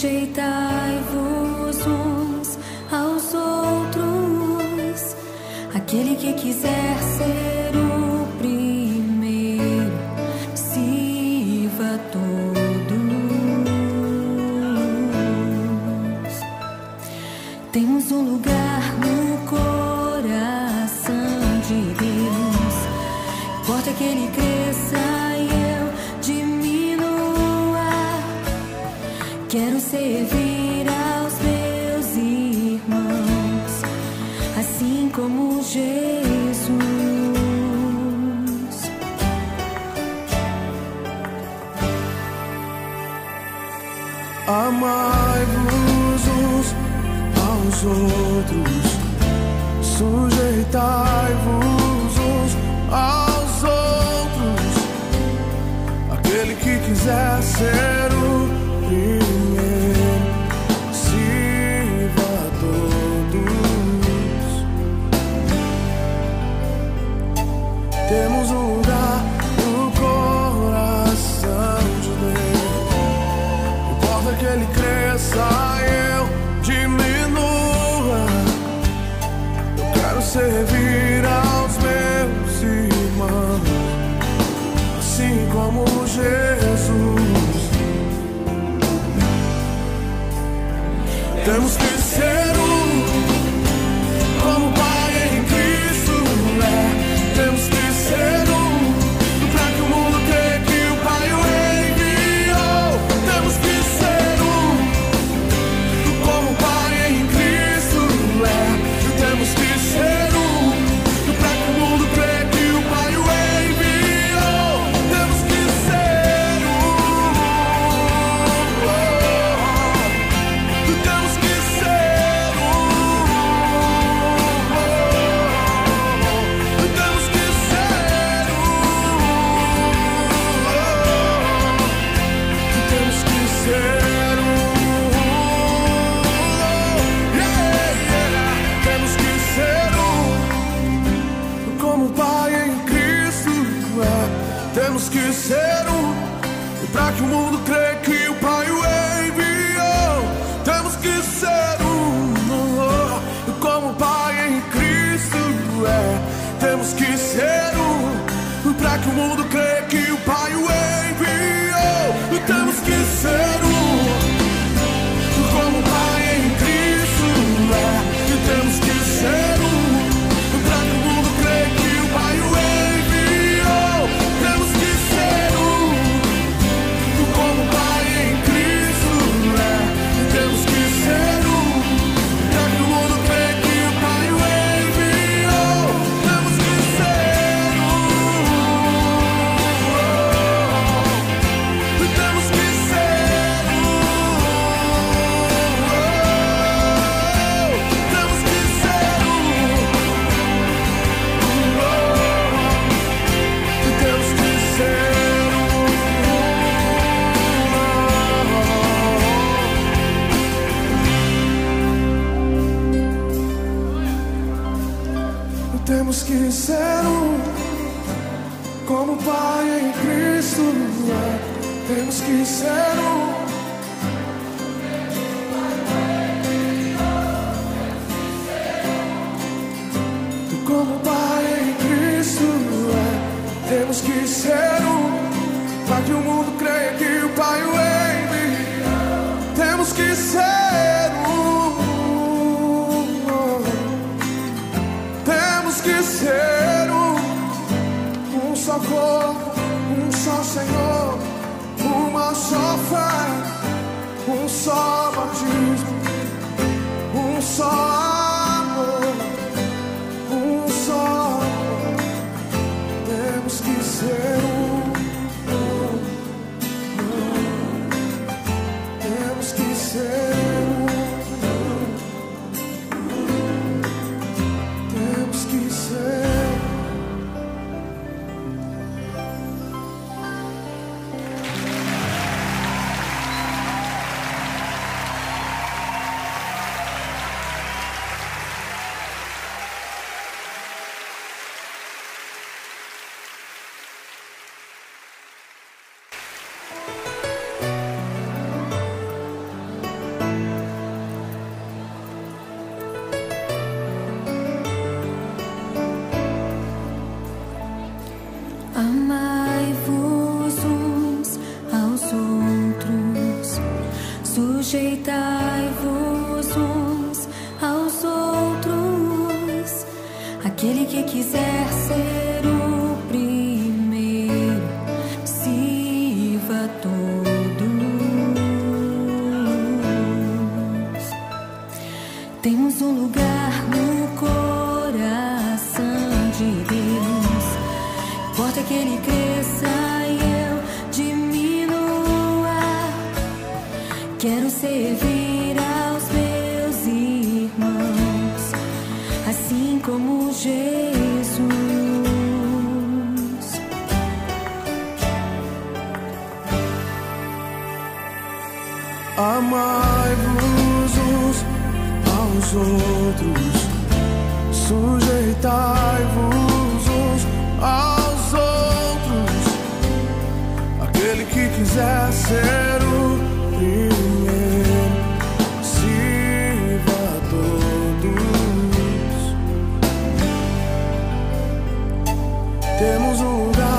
Sujeitai-vos uns aos outros. Aquele que quiser ser o primeiro, sirva a todos. Temos um lugar no coração de Deus. Importa que Ele cresça e eu diminua. Quero servir aos meus irmãos, assim como Jesus. Amai-vos uns aos outros, sujeitai-vos uns aos outros. Aquele que quiser ser o primeiro, sirva a todos. Temos um lugar no coração de Deus. Importa que Ele cresça e eu diminua. Eu quero servir aos meus irmãos, assim como Jesus. Temos que ser como o Pai em Cristo é. Temos que ser pra que o mundo creia que o Pai o enviou. Temos que ser como o Pai em Cristo é. Temos que ser pra que o mundo creia que o Pai o enviou. Temos que ser temos que ser temos que ser temos que ser temos que ser como o Pai em Cristo é. Temos que ser pra que o mundo creia que o Pai o enviou. Temos que ser como o Pai em Cristo é. Temos que ser pra que o mundo creia que o Pai o enviou. Temos que ser como o Pai em Cristo é. Temos que ser pra que o mundo creia que o Pai o enviou. Temos que ser como o Pai em Cristo é. Temos que ser pra que o mundo creia que o Pai o enviou. Temos que ser temos que ser temos que ser temos que ser temos que ser como o Pai em Cristo é. Temos que ser como o Pai em Cristo é. Temos que ser para que o mundo creia que o Pai o enviou. Temos que ser temos que ser só corpo, só Senhor, uma só fé, só batismo, só amor, só amor. Temos que ser temos que ser temos que ser. Sujeitai-vos uns aos outros. Aquele que quiser ser o primeiro, sirva a todos. Temos um lugar no coração de Deus. Importa que Ele cresça e eu diminua. Quero servir aos meus irmãos, assim como Jesus. Amai-vos uns aos outros, sujeitai-vos uns aos outros. Aquele que quiser ser o primeiro, sirva a todos. Temos um lugar